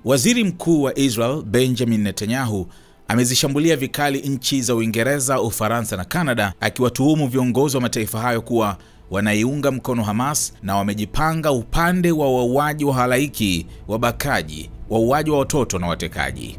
Waziri Mkuu wa Israel Benjamin Netanyahu amezishambulia vikali nchi za Uingereza, Ufaransa na Canada, akiwatuhumu viongozi wa mataifa hayo kuwa wanaiunga mkono Hamas na wamejipanga upande wa wauaji wa halaiki, wabakaji, wauaji wa watoto na watekaji.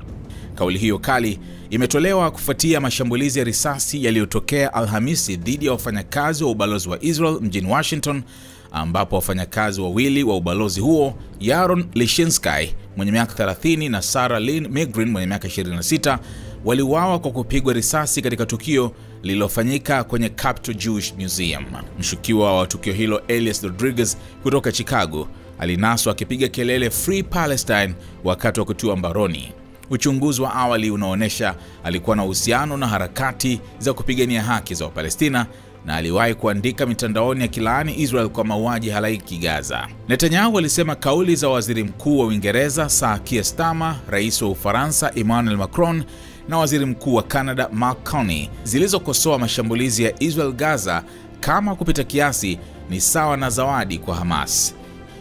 Kauli hiyo kali imetolewa kufuatia mashambulizi ya risasi yaliyotokea Alhamisi dhidi ya wafanyakazi wa ubalozi wa Israel mjini Washington, ambapo wafanyakazi wawili wa ubalozi huo, Yaron Lishinsky mwenye miaka 30 na Sarah Lynn Migrin mwenye miaka 26, waliuawa kwa kupigwa risasi katika tukio lililofanyika kwenye Capitol Jewish Museum. Mshukiwa wa tukio hilo, Elias Rodriguez kutoka Chicago, alinaswa akipiga kelele Free Palestine wakati wa kutiwa mbaroni. Uchunguzi wa awali unaonesha alikuwa na uhusiano na harakati za kupigania haki za Wapalestina na aliwahi kuandika mitandaoni akilaani Israel kwa mauaji halaiki Gaza. Netanyahu alisema kauli za waziri mkuu wa Uingereza Sir Keir Starmer, rais wa Ufaransa Emmanuel Macron na waziri mkuu wa Canada Mark Carney zilizokosoa mashambulizi ya Israel Gaza kama kupita kiasi ni sawa na zawadi kwa Hamas.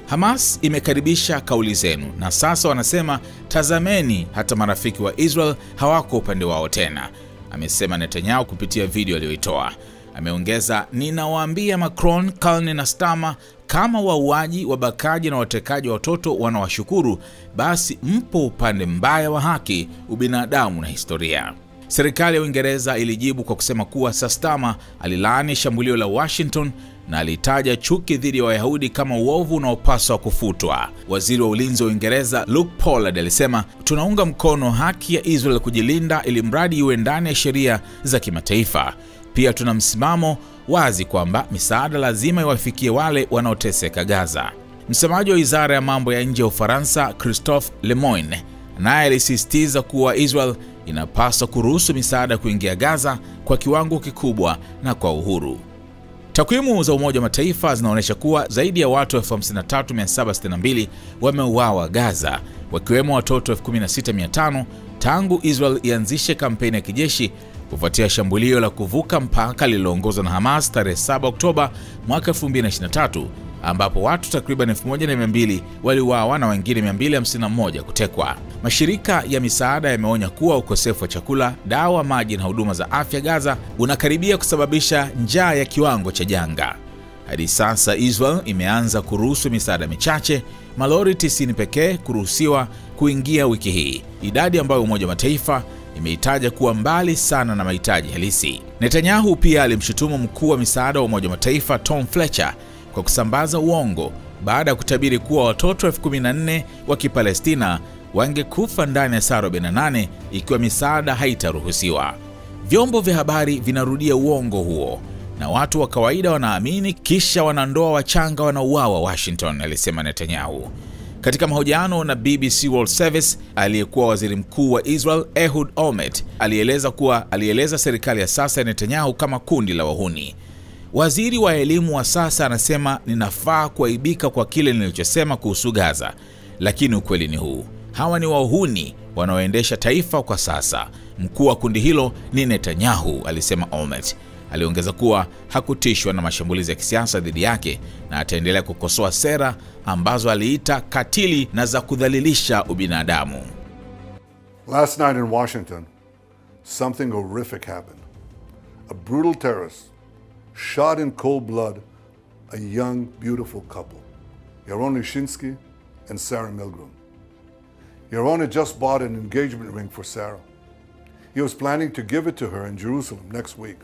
Hamas imekaribisha kauli zenu na sasa wanasema tazameni, hata marafiki wa Israel hawako upande wao tena, amesema Netanyahu kupitia video aliyoitoa. Ameongeza, ninawaambia Macron, Carney na Starmer, kama wauaji, wabakaji na watekaji wa watoto wanawashukuru, basi mpo upande mbaya wa haki, ubinadamu na historia. Serikali ya Uingereza ilijibu kwa kusema kuwa Starmer alilaani shambulio la Washington na alitaja chuki dhidi ya Wayahudi kama uovu unaopaswa kufutwa. Waziri wa ulinzi wa Uingereza Luke Pollard alisema, tunaunga mkono haki ya Israel kujilinda ili mradi iwe ndani ya sheria za kimataifa. Pia tuna msimamo wazi kwamba misaada lazima iwafikie wale wanaoteseka Gaza. Msemaji wa wizara ya mambo ya nje ya Ufaransa Christophe Lemoyne naye alisisitiza kuwa Israel inapaswa kuruhusu misaada kuingia Gaza kwa kiwango kikubwa na kwa uhuru. Takwimu za Umoja wa Mataifa zinaonyesha kuwa zaidi ya watu 53,762 wameuawa Gaza, wakiwemo watoto 16,500 tangu Israel ianzishe kampeni ya kijeshi kufuatia shambulio la kuvuka mpaka lililoongozwa na Hamas tarehe 7 Oktoba mwaka 2023, ambapo watu takriban 1200 waliuawa na wengine 251 kutekwa. Mashirika ya misaada yameonya kuwa ukosefu wa chakula, dawa, maji na huduma za afya Gaza unakaribia kusababisha njaa ya kiwango cha janga. Hadi sasa Israel imeanza kuruhusu misaada michache, malori 90 pekee kuruhusiwa kuingia wiki hii, idadi ambayo Umoja wa Mataifa imeitaja kuwa mbali sana na mahitaji halisi. Netanyahu pia alimshutumu mkuu wa misaada wa Umoja wa Mataifa Tom Fletcher kwa kusambaza uongo baada ya kutabiri kuwa watoto 14,000 wa Kipalestina wangekufa ndani ya saa 48 ikiwa misaada haitaruhusiwa. Vyombo vya habari vinarudia uongo huo na watu wa kawaida wanaamini, kisha wanandoa wachanga wanauawa Washington, alisema Netanyahu. Katika mahojiano na BBC World Service, aliyekuwa waziri mkuu wa Israel Ehud Olmert alieleza serikali ya sasa ya Netanyahu kama kundi la wahuni. Waziri wa elimu wa sasa anasema, ninafaa kuaibika kwa kile nilichosema kuhusu Gaza, lakini ukweli ni huu: hawa ni wahuni wanaoendesha taifa kwa sasa. Mkuu wa kundi hilo ni Netanyahu, alisema Olmert. Aliongeza kuwa hakutishwa na mashambulizi ya kisiasa dhidi yake na ataendelea kukosoa sera ambazo aliita katili na za kudhalilisha ubinadamu. Last night in Washington, something horrific happened. A brutal terrorist shot in cold blood a young, beautiful couple, Yaron Lishinsky and Sarah Milgram. Yaron had just bought an engagement ring for Sarah. He was planning to give it to her in Jerusalem next week.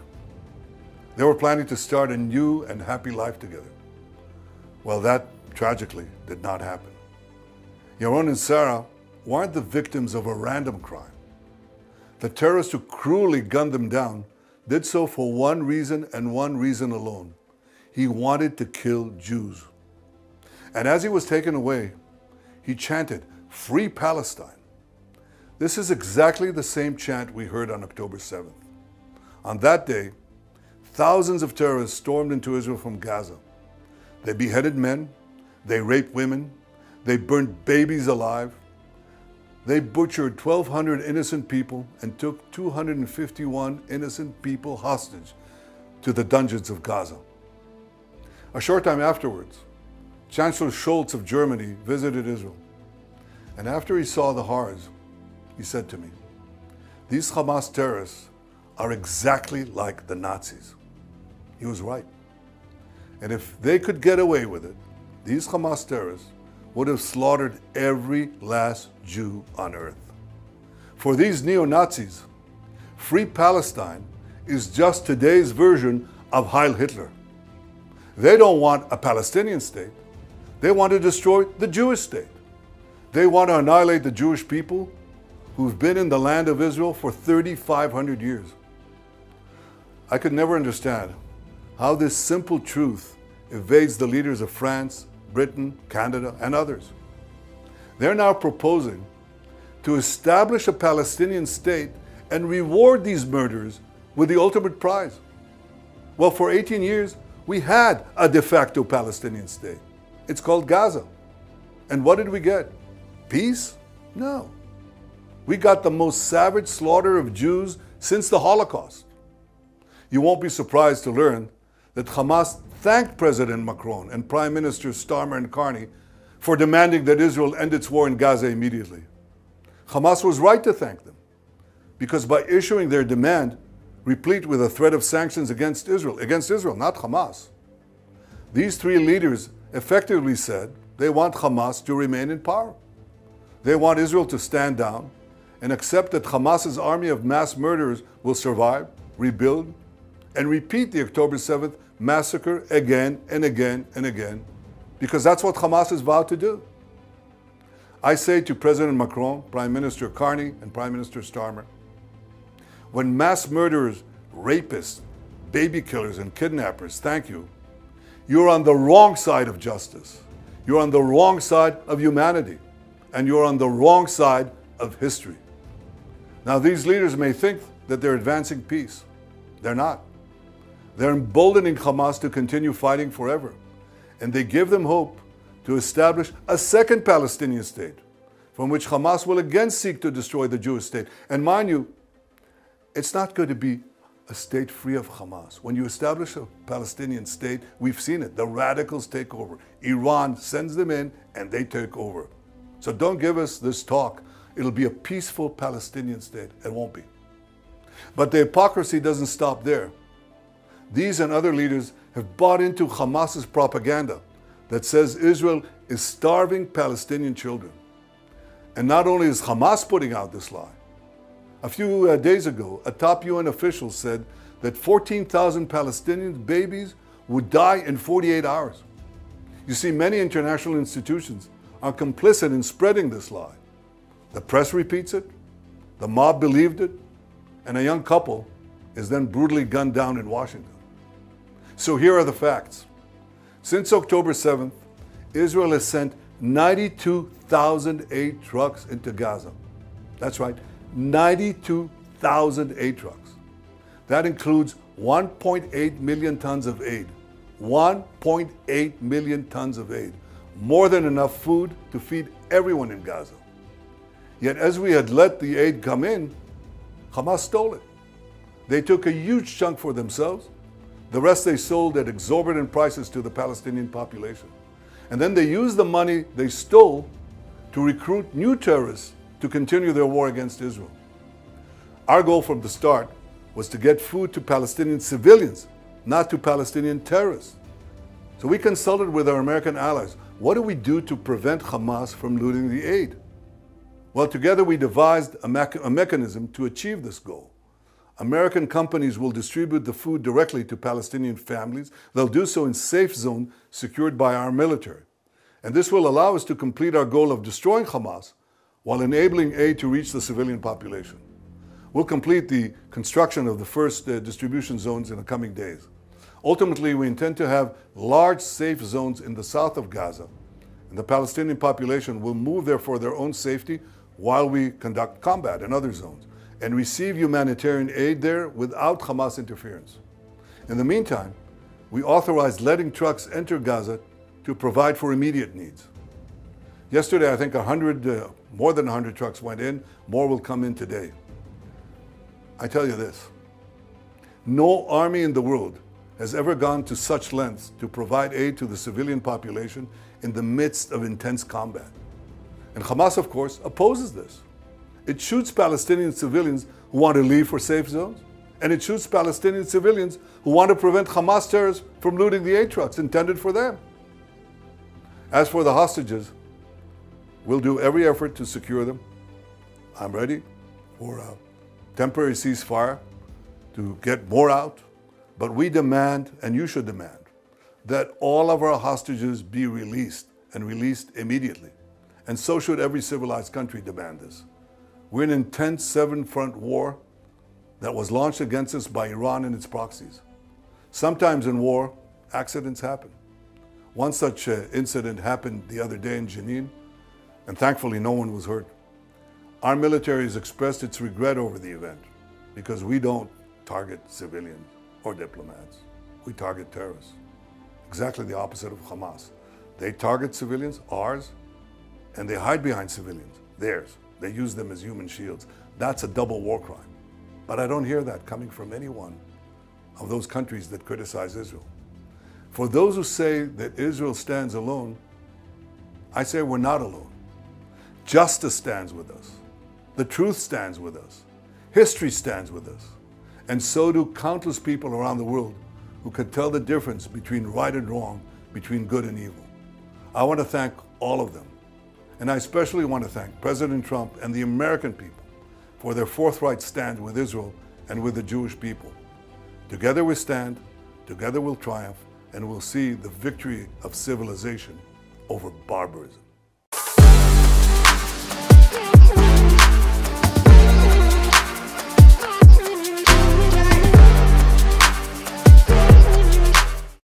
They were planning to start a new and happy life together. Well, that tragically did not happen. Yaron and Sarah weren't the victims of a random crime. The terrorist who cruelly gunned them down did so for one reason and one reason alone. He wanted to kill Jews. And as he was taken away, he chanted, "Free Palestine." This is exactly the same chant we heard on October 7th. On that day, thousands of terrorists stormed into Israel from Gaza. They beheaded men, they raped women, they burned babies alive. They butchered 1,200 innocent people and took 251 innocent people hostage to the dungeons of Gaza. A short time afterwards, Chancellor Scholz of Germany visited Israel. And after he saw the horrors, he said to me, "These Hamas terrorists are exactly like the Nazis." He was right. And if they could get away with it, these Hamas terrorists would have slaughtered every last Jew on earth. For these neo-Nazis, Free Palestine is just today's version of Heil Hitler. They don't want a Palestinian state. They want to destroy the Jewish state. They want to annihilate the Jewish people who've been in the land of Israel for 3,500 years. I could never understand how this simple truth evades the leaders of France, Britain, Canada, and others. They're now proposing to establish a Palestinian state and reward these murderers with the ultimate prize. Well, for 18 years, we had a de facto Palestinian state. It's called Gaza. And what did we get? Peace? No. We got the most savage slaughter of Jews since the Holocaust. You won't be surprised to learn that Hamas thanked President Macron and Prime Ministers Starmer and Carney for demanding that Israel end its war in Gaza immediately. Hamas was right to thank them, because by issuing their demand, replete with a threat of sanctions against Israel, not Hamas, these three leaders effectively said they want Hamas to remain in power. They want Israel to stand down and accept that Hamas's army of mass murderers will survive, rebuild, and repeat the October 7th massacre again and again and again, because that's what Hamas has vowed to do. I say to President Macron, Prime Minister Carney, and Prime Minister Starmer, when mass murderers, rapists, baby killers, and kidnappers thank you, you're on the wrong side of justice. You're on the wrong side of humanity. And you're on the wrong side of history. Now, these leaders may think that they're advancing peace. They're not. They're emboldening Hamas to continue fighting forever. And they give them hope to establish a second Palestinian state, from which Hamas will again seek to destroy the Jewish state. And mind you, it's not going to be a state free of Hamas. When you establish a Palestinian state, we've seen it. The radicals take over. Iran sends them in and they take over. So don't give us this talk. It'll be a peaceful Palestinian state. It won't be. But the hypocrisy doesn't stop there. These and other leaders have bought into Hamas's propaganda that says Israel is starving Palestinian children. And not only is Hamas putting out this lie, a few days ago, a top UN official said that 14,000 Palestinian babies would die in 48 hours. You see, many international institutions are complicit in spreading this lie. The press repeats it, the mob believed it, and a young couple is then brutally gunned down in Washington. So here are the facts. Since October 7th, Israel has sent 92,000 aid trucks into Gaza. That's right, 92,000 aid trucks. That includes 1.8 million tons of aid. 1.8 million tons of aid. More than enough food to feed everyone in Gaza. Yet as we had let the aid come in, Hamas stole it. They took a huge chunk for themselves. The rest they sold at exorbitant prices to the Palestinian population. And then they used the money they stole to recruit new terrorists to continue their war against Israel. Our goal from the start was to get food to Palestinian civilians, not to Palestinian terrorists. So we consulted with our American allies. What do we do to prevent Hamas from looting the aid? Well, together we devised a mechanism to achieve this goal. American companies will distribute the food directly to Palestinian families. They'll do so in safe zones secured by our military. And this will allow us to complete our goal of destroying Hamas while enabling aid to reach the civilian population. We'll complete the construction of the first distribution zones in the coming days. Ultimately, we intend to have large safe zones in the south of Gaza, and the Palestinian population will move there for their own safety while we conduct combat in other zones and receive humanitarian aid there without Hamas interference. In the meantime, we authorized letting trucks enter Gaza to provide for immediate needs. Yesterday, I think more than 100 trucks went in. More will come in today. I tell you this, no army in the world has ever gone to such lengths to provide aid to the civilian population in the midst of intense combat. And Hamas, of course, opposes this. It shoots Palestinian civilians who want to leave for safe zones, and it shoots Palestinian civilians who want to prevent Hamas terrorists from looting the aid trucks intended for them. As for the hostages, we'll do every effort to secure them. I'm ready for a temporary ceasefire to get more out, but we demand, and you should demand, that all of our hostages be released, and released immediately. And so should every civilized country demand this. We're in an intense seven-front war that was launched against us by Iran and its proxies. Sometimes in war, accidents happen. One such incident happened the other day in Jenin, and thankfully no one was hurt. Our military has expressed its regret over the event because we don't target civilians or diplomats. We target terrorists. Exactly the opposite of Hamas. They target civilians, ours, and they hide behind civilians, theirs. They use them as human shields. That's a double war crime. But I don't hear that coming from any one of those countries that criticize Israel. For those who say that Israel stands alone, I say we're not alone. Justice stands with us. The truth stands with us. History stands with us. And so do countless people around the world who can tell the difference between right and wrong, between good and evil. I want to thank all of them. And I especially want to thank President Trump and the American people for their forthright stand with Israel and with the Jewish people. Together we stand, together we'll triumph, and we'll see the victory of civilization over barbarism.